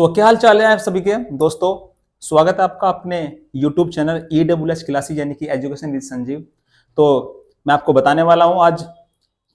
तो क्या हाल चाल है आप सभी के दोस्तों। स्वागत है आपका अपने YouTube चैनल EWS क्लासेस यानी कि एजुकेशन विद संजीव। तो मैं आपको बताने वाला हूं आज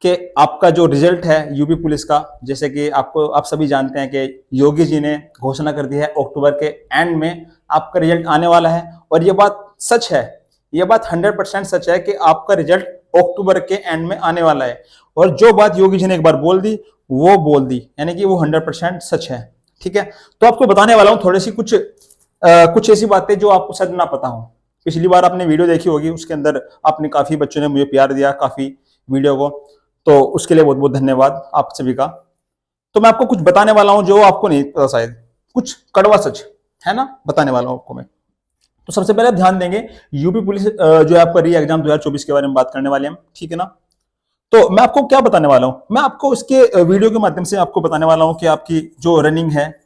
कि आपका जो रिजल्ट है यूपी पुलिस का, जैसे कि आप सभी जानते हैं कि योगी जी ने घोषणा कर दी है अक्टूबर के एंड में आपका रिजल्ट आने वाला है। और ये बात सच है, ये बात 100% सच है कि आपका रिजल्ट अक्टूबर के एंड में आने वाला है। और जो बात योगी जी ने एक बार बोल दी वो बोल दी, यानी कि वो 100% सच है। ठीक है, तो आपको बताने वाला हूं थोड़ी सी कुछ ऐसी बातें जो आपको शायद ना पता हो। पिछली बार आपने वीडियो देखी होगी, उसके अंदर आपने काफी बच्चों ने मुझे प्यार दिया काफी वीडियो को, तो उसके लिए बहुत बहुत धन्यवाद आप सभी का। तो मैं आपको कुछ बताने वाला हूं जो आपको नहीं पता, शायद कुछ कड़वा सच है ना, बताने वाला हूं आपको मैं। तो सबसे पहले ध्यान देंगे यूपी पुलिस जो है आपका री एग्जाम 2024 के बारे में बात करने वाले हम, ठीक है ना। तो मैं आपको क्या बताने वाला हूं, मैं आपको इसके वीडियो के माध्यम से आपको बताने वाला हूं कि आपकी जो रनिंग है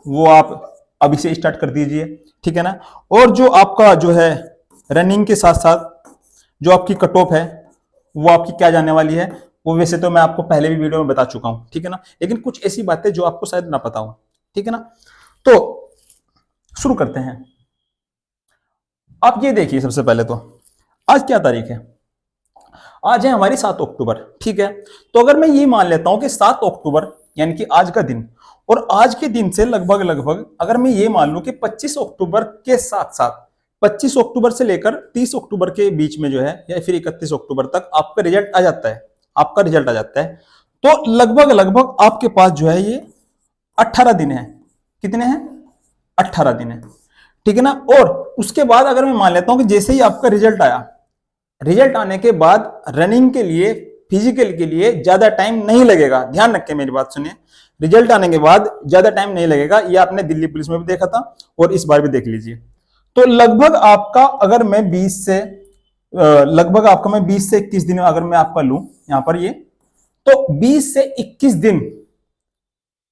वो आप अभी से स्टार्ट कर दीजिए, ठीक है ना। और जो आपका जो है रनिंग के साथ साथ जो आपकी कट ऑफ है वो आपकी क्या जाने वाली है, वो वैसे तो मैं आपको पहले भी वीडियो में बता चुका हूं, ठीक है ना। लेकिन कुछ ऐसी बातें जो आपको शायद ना पता हो, ठीक है ना। तो शुरू करते हैं। आप ये देखिए, सबसे पहले तो आज क्या तारीख है, आज है हमारी 7 अक्टूबर, ठीक है। तो अगर मैं ये मान लेता हूं कि 7 अक्टूबर यानी कि आज का दिन, और आज के दिन से लगभग अगर मैं ये मान लूं कि 25 अक्टूबर के साथ साथ 25 अक्टूबर से लेकर 30 अक्टूबर के बीच में जो है, या फिर 31 अक्टूबर तक आपका रिजल्ट आ जाता है, आपका रिजल्ट आ जाता है, तो लगभग आपके पास जो है ये 18 दिन है। कितने हैं? 18 दिन है, ठीक है ना। और उसके बाद अगर मैं मान लेता हूं कि जैसे ही आपका रिजल्ट आया, रिजल्ट आने के बाद रनिंग के लिए, फिजिकल के लिए ज्यादा टाइम नहीं लगेगा। ध्यान रखें, मेरी बात सुनिए, रिजल्ट आने के बाद ज्यादा टाइम नहीं लगेगा। ये आपने दिल्ली पुलिस में भी देखा था और इस बार भी देख लीजिए। तो लगभग आपका अगर मैं 20 से लगभग आपका मैं 20 से 21 दिन अगर मैं आपका लूं यहां पर ये, तो 20 से 21 दिन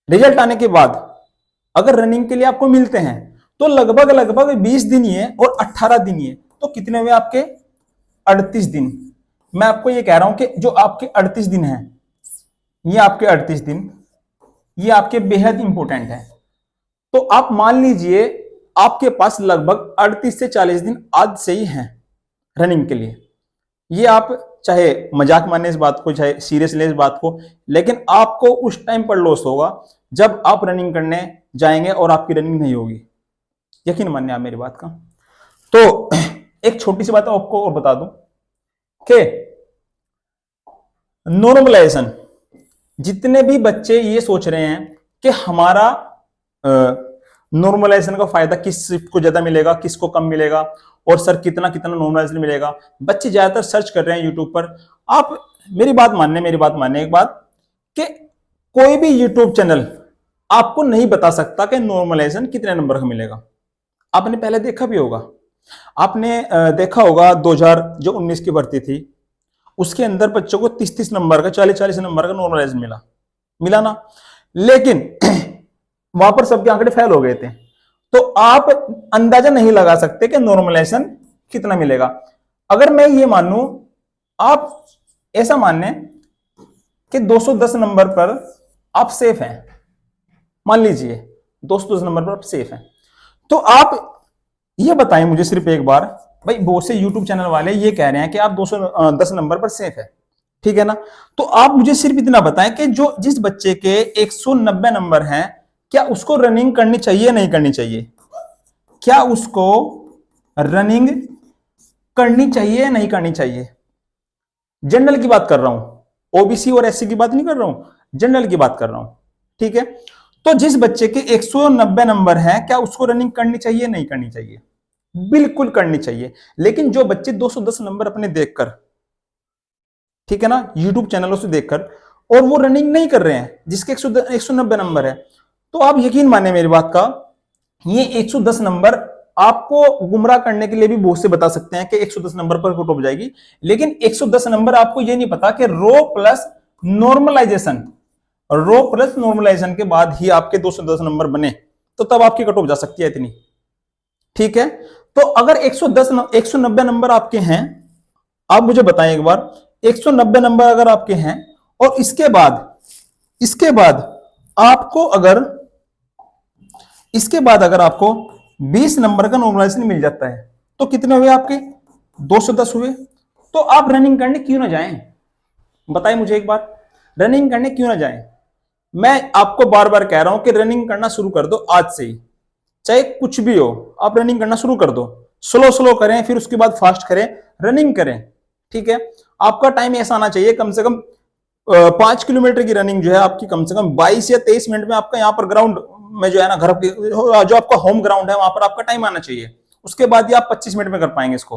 रिजल्ट आने के बाद अगर रनिंग के लिए आपको मिलते हैं तो लगभग 20 दिन ये और 18 दिन ये, तो कितने हुए आपके? 38 दिन। मैं आपको ये कह रहा हूं कि जो आपके 38 दिन हैं, ये आपके 38 दिन, ये आपके बेहद इंपॉर्टेंट है। तो आप मान लीजिए आपके पास लगभग 38 से 40 दिन आज से ही हैं रनिंग के लिए। ये आप चाहे मजाक माने इस बात को, चाहे सीरियस ले इस बात को, लेकिन आपको उस टाइम पर लॉस होगा जब आप रनिंग करने जाएंगे और आपकी रनिंग नहीं होगी। यकीन मानिए आप मेरी बात का। तो एक छोटी सी बात आपको और बता दूं कि नॉर्मलाइजेशन, जितने भी बच्चे ये सोच रहे हैं कि हमारा नॉर्मलाइजेशन का फायदा किस को ज्यादा मिलेगा, किसको कम मिलेगा, और सर कितना कितना नॉर्मलाइजेशन मिलेगा, बच्चे ज्यादातर सर्च कर रहे हैं यूट्यूब पर। आप मेरी बात मानने एक बात कि कोई भी यूट्यूब चैनल आपको नहीं बता सकता कि नॉर्मलाइजेशन कितने नंबर का मिलेगा। आपने पहले देखा भी होगा, आपने देखा होगा 2019 की भर्ती थी, उसके अंदर बच्चों को 30 नंबर का, 40 नंबर का नॉर्मलाइजेशन मिला ना, लेकिन वहां पर सबके आंकड़े फेल हो गए थे। तो आप अंदाजा नहीं लगा सकते कि नॉर्मलाइजेशन कितना मिलेगा। अगर मैं ये मानूं, आप ऐसा माने कि 210 नंबर पर आप सेफ हैं, मान लीजिए 210 नंबर पर आप सेफ हैं, तो आप ये बताएं मुझे सिर्फ एक बार, भाई बहुत से यूट्यूब चैनल वाले ये कह रहे हैं कि आप 210 नंबर पर सेफ है, ठीक है ना। तो आप मुझे सिर्फ इतना बताएं कि जिस बच्चे के 190 नंबर हैं, क्या उसको रनिंग करनी चाहिए नहीं करनी चाहिए? क्या उसको रनिंग करनी चाहिए नहीं करनी चाहिए? जनरल की बात कर रहा हूं, ओबीसी और एससी की बात नहीं कर रहा हूं, जनरल की बात कर रहा हूं, ठीक है। तो जिस बच्चे के 190 नंबर हैं, क्या उसको रनिंग करनी चाहिए नहीं करनी चाहिए? बिल्कुल करनी चाहिए। लेकिन जो बच्चे 210 नंबर अपने देखकर, ठीक है ना, यूट्यूब चैनलों से देखकर, और वो रनिंग नहीं कर रहे हैं, जिसके 190 नंबर है, तो आप यकीन माने मेरी बात का, ये 110 नंबर आपको गुमराह करने के लिए भी बहुत से बता सकते हैं कि 110 नंबर पर कट ऑफ जाएगी, लेकिन 110 नंबर आपको ये नहीं पता कि रो प्लस नॉर्मलाइजेशन के बाद ही आपके 210 नंबर बने, तो तब आपकी कट ऑफ जा सकती है इतनी, ठीक है। तो अगर 190 नंबर आपके हैं, आप मुझे बताएं एक बार, 190 नंबर अगर आपके हैं और इसके बाद आपको अगर इसके बाद अगर आपको 20 नंबर का नॉर्मलाइजेशन मिल जाता है तो कितने हुए आपके? 210 हुए। तो आप रनिंग करने क्यों ना जाएं? बताइए मुझे एक बार, रनिंग करने क्यों ना जाएं? मैं आपको बार बार कह रहा हूं कि रनिंग करना शुरू कर दो आज से ही, चाहे कुछ भी हो, आप रनिंग करना शुरू कर दो। स्लो स्लो करें, फिर उसके बाद फास्ट करें, रनिंग करें। ठीक है, आपका टाइम ऐसा आना चाहिए कम से कम 5 किलोमीटर की रनिंग जो है आपकी कम से कम 22 या 23 मिनट में आपका यहाँ पर ग्राउंड में जो है ना, घर जो आपका होम ग्राउंड है वहां पर आपका टाइम आना चाहिए। उसके बाद ही आप 25 मिनट में कर पाएंगे इसको,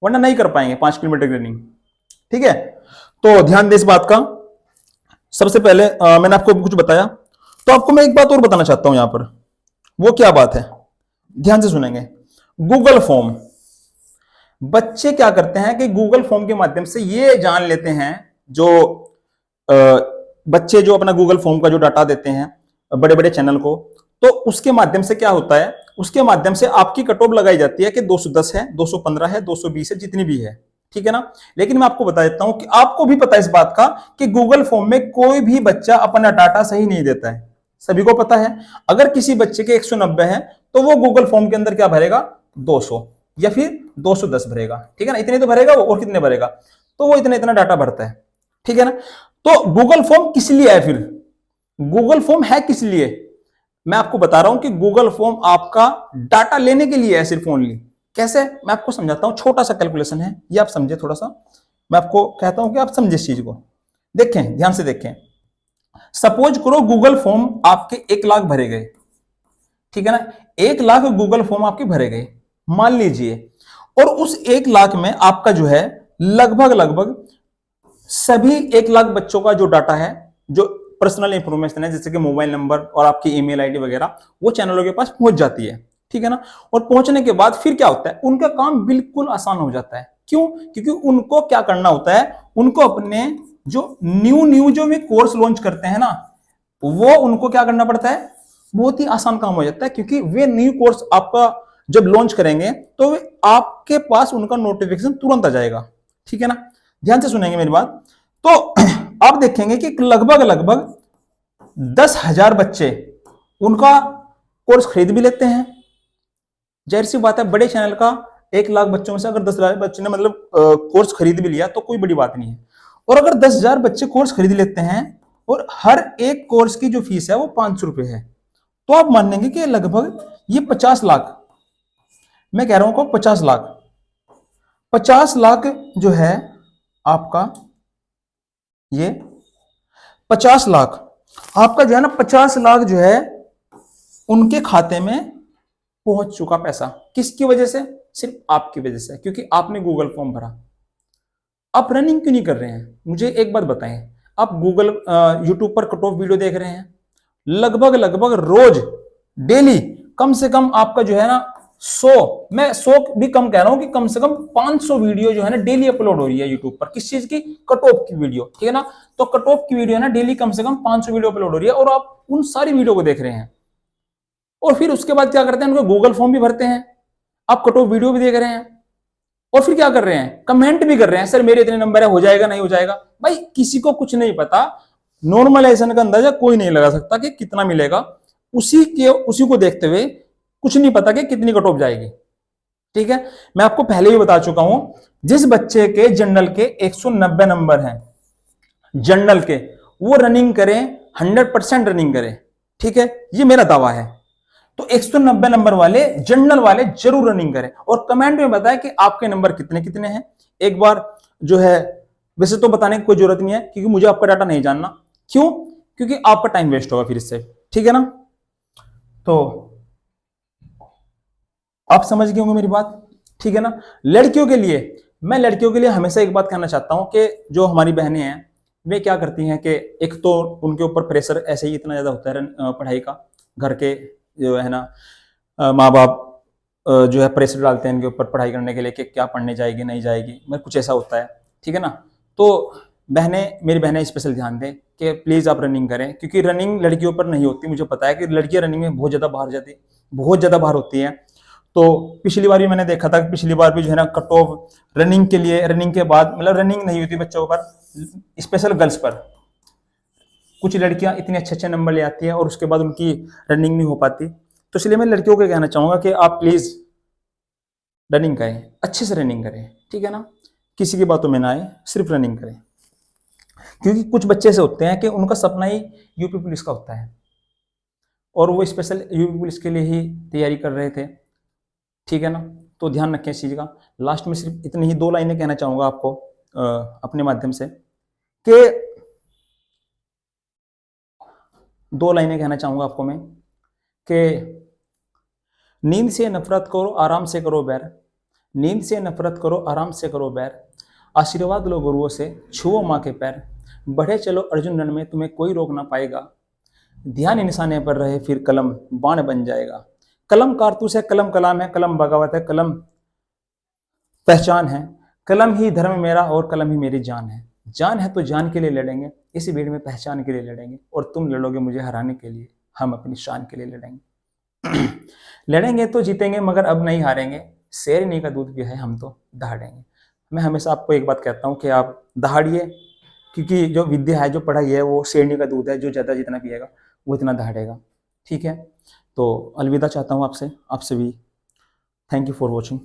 वरना नहीं कर पाएंगे 5 किलोमीटर की रनिंग। ठीक है, तो ध्यान दे इस बात का। सबसे पहले मैंने आपको कुछ बताया, तो आपको मैं एक बात और बताना चाहता हूं यहां पर। वो क्या बात है, ध्यान से सुनेंगे। गूगल फॉर्म, बच्चे क्या करते हैं कि गूगल फॉर्म के माध्यम से ये जान लेते हैं, जो बच्चे जो अपना गूगल फॉर्म का जो डाटा देते हैं बड़े बड़े चैनल को, तो उसके माध्यम से क्या होता है, उसके माध्यम से आपकी कट ऑफ लगाई जाती है कि 210 है, 215 है, 220 है, जितनी भी है। ठीक है ना। लेकिन मैं आपको बता देता हूं कि आपको भी पता है इस बात का कि गूगल फॉर्म में कोई भी बच्चा अपना डाटा सही नहीं देता है, सभी को पता है। अगर किसी बच्चे के 190 है तो वो गूगल फॉर्म के अंदर क्या भरेगा, 200 या फिर 210 भरेगा। ठीक है ना, इतने तो भरेगा वो, और कितने भरेगा, तो वो इतना इतना डाटा भरता है। ठीक है ना। तो गूगल फॉर्म किस लिए है फिर, गूगल फॉर्म है किस लिए? मैं आपको बता रहा हूं कि गूगल फॉर्म आपका डाटा लेने के लिए है, सिर्फ ओनली। कैसे, मैं आपको समझाता हूं, छोटा सा कैलकुलेशन है ये, आप समझे थोड़ा सा। मैं आपको कहता हूं कि आप समझे इस चीज को, देखें ध्यान से देखें। सपोज करो गूगल फॉर्म आपके 1 लाख भरे गए, ठीक है ना, 1 लाख गूगल फॉर्म आपके भरे गए मान लीजिए, और उस 1 लाख में आपका जो है लगभग लगभग सभी 1 लाख बच्चों का जो डाटा है, जो पर्सनल इंफॉर्मेशन है, जैसे कि मोबाइल नंबर और आपकी ईमेल आईडी वगैरह, वो चैनलों के पास पहुंच जाती है। ठीक है ना। और पहुंचने के बाद फिर क्या होता है, उनका काम बिल्कुल आसान हो जाता है। क्यों? क्योंकि उनको क्या करना होता है, उनको अपने जो न्यू जो भी कोर्स लॉन्च करते हैं ना, वो उनको क्या करना पड़ता है, बहुत ही आसान काम हो जाता है। क्योंकि वे न्यू कोर्स आपका जब लॉन्च करेंगे तो वे आपके पास उनका नोटिफिकेशन तुरंत आ जाएगा। ठीक है ना, ध्यान से सुनेंगे मेरी बात। तो आप देखेंगे कि लगभग लगभग 10,000 बच्चे उनका कोर्स खरीद भी लेते हैं। जाहिर सी बात है, बड़े चैनल का 1 लाख बच्चों में से अगर 10,000 बच्चे ने मतलब कोर्स खरीद भी लिया तो कोई बड़ी बात नहीं है। और अगर 10,000 बच्चे कोर्स खरीद लेते हैं और हर एक कोर्स की जो फीस है वो 500 रुपए है, तो आप मानेंगे कि लगभग ये 50 लाख, मैं कह रहा हूं 50 लाख, 50 लाख जो है आपका, ये 50 लाख आपका जो है ना, 50 लाख जो है उनके खाते में पहुंच चुका पैसा। किसकी वजह से? सिर्फ आपकी वजह से, क्योंकि आपने गूगल फॉर्म भरा। आप रनिंग क्यों नहीं कर रहे हैं? मुझे एक बात बताएं, आप गूगल यूट्यूब पर कट ऑफ वीडियो देख रहे हैं, लगभग लगभग रोज डेली कम से कम आपका जो है ना 100, मैं 100 भी कम कह रहा हूं कि कम से कम 500 वीडियो जो है ना डेली अपलोड हो रही है यूट्यूब पर। किस चीज की? कट ऑफ की वीडियो। ठीक है ना। तो कट ऑफ की वीडियो है ना डेली कम से कम 500 वीडियो अपलोड हो रही है, और आप उन सारी वीडियो को देख रहे हैं। और फिर उसके बाद क्या करते हैं, उनको गूगल फॉर्म भी भरते हैं, आप कट ऑफ वीडियो भी देख रहे हैं, और फिर क्या कर रहे हैं, कमेंट भी कर रहे हैं, सर मेरे इतने नंबर है, हो जाएगा नहीं हो जाएगा। भाई किसी को कुछ नहीं पता, नॉर्मलाइजेशन का अंदाजा कोई नहीं लगा सकता कि कितना मिलेगा। उसी को देखते हुए कुछ नहीं पता कि कितनी कट ऑफ जाएगी। ठीक है, मैं आपको पहले भी बता चुका हूं, जिस बच्चे के जनरल के 190 नंबर हैं, जनरल के, वो रनिंग करें, 100% रनिंग करें। ठीक है, ये मेरा दावा है। तो 190 नंबर वाले, जनरल वाले जरूर रनिंग करें, और कमेंट में बताएं कि आपके नंबर कितने कितने हैं। एक बार जो है, वैसे तो बताने की कोई जरूरत नहीं है, क्योंकि मुझे आपका डाटा नहीं जानना। क्यों? क्योंकि आपका टाइम वेस्ट होगा फिर इससे। ठीक है ना। तो आप समझ गए होंगे मेरी बात। ठीक है ना। लड़कियों के लिए, मैं लड़कियों के लिए हमेशा एक बात कहना चाहता हूं कि जो हमारी बहनें हैं वे क्या करती हैं कि एक तो उनके ऊपर प्रेशर ऐसे ही इतना ज्यादा होता है पढ़ाई का, घर के जो है ना माँ बाप जो है प्रेशर डालते हैं इनके ऊपर पढ़ाई करने के लिए कि क्या पढ़ने जाएगी नहीं जाएगी, मैं कुछ ऐसा होता है। ठीक है ना। तो बहनें, मेरी बहनें स्पेशल ध्यान दें कि प्लीज आप रनिंग करें, क्योंकि रनिंग लड़कियों पर नहीं होती। मुझे पता है कि लड़कियां रनिंग में बहुत ज्यादा बाहर जाती, बहुत ज्यादा बाहर होती है। तो पिछली बार भी मैंने देखा था, पिछली बार भी जो है ना कट ऑफ रनिंग के लिए, रनिंग के बाद मतलब रनिंग नहीं होती बच्चों पर, स्पेशल गर्ल्स पर, कुछ लड़कियां इतने अच्छे अच्छे नंबर ले आती है और उसके बाद उनकी रनिंग नहीं हो पाती। तो इसलिए मैं लड़कियों को कहना चाहूंगा कि आप प्लीज रनिंग करें, अच्छे से रनिंग करें, ठीक है ना, किसी की बातों में ना आए, सिर्फ रनिंग करें। क्योंकि कुछ बच्चे ऐसे होते हैं कि उनका सपना ही यूपी पुलिस का होता है और वो स्पेशल यूपी पुलिस के लिए ही तैयारी कर रहे थे, ठीक है ना। तो ध्यान रखें इस चीज़ का। लास्ट में सिर्फ इतनी ही 2 लाइनें कहना चाहूंगा आपको अपने माध्यम से कि 2 लाइनें कहना चाहूंगा आपको मैं कि नींद से नफरत करो, आराम से करो बैर, नींद से नफरत करो, आराम से करो बैर, आशीर्वाद लो गुरुओं से, छुओ माँ के पैर, बढ़े चलो अर्जुन रण में, तुम्हें कोई रोक ना पाएगा, ध्यान निशाने पर रहे फिर कलम बाण बन जाएगा। कलम कारतूस है, कलम कलाम है, कलम बगावत है, कलम पहचान है, कलम ही धर्म मेरा और कलम ही मेरी जान है। जान है तो जान के लिए लड़ेंगे, इसी भीड़ में पहचान के लिए लड़ेंगे, और तुम लड़ोगे मुझे हराने के लिए, हम अपनी शान के लिए लड़ेंगे। लड़ेंगे तो जीतेंगे मगर अब नहीं हारेंगे, शेरनी का दूध भी है हम तो दहाड़ेंगे। मैं हमेशा आपको एक बात कहता हूँ कि आप दहाड़िए, क्योंकि जो विद्या है, जो पढ़ाई है, वो शेरनी का दूध है, जो ज़्यादा जितना पिएगा वो इतना दहाड़ेगा, ठीक है। तो अलविदा चाहता हूँ आपसे भी। Thank you for watching.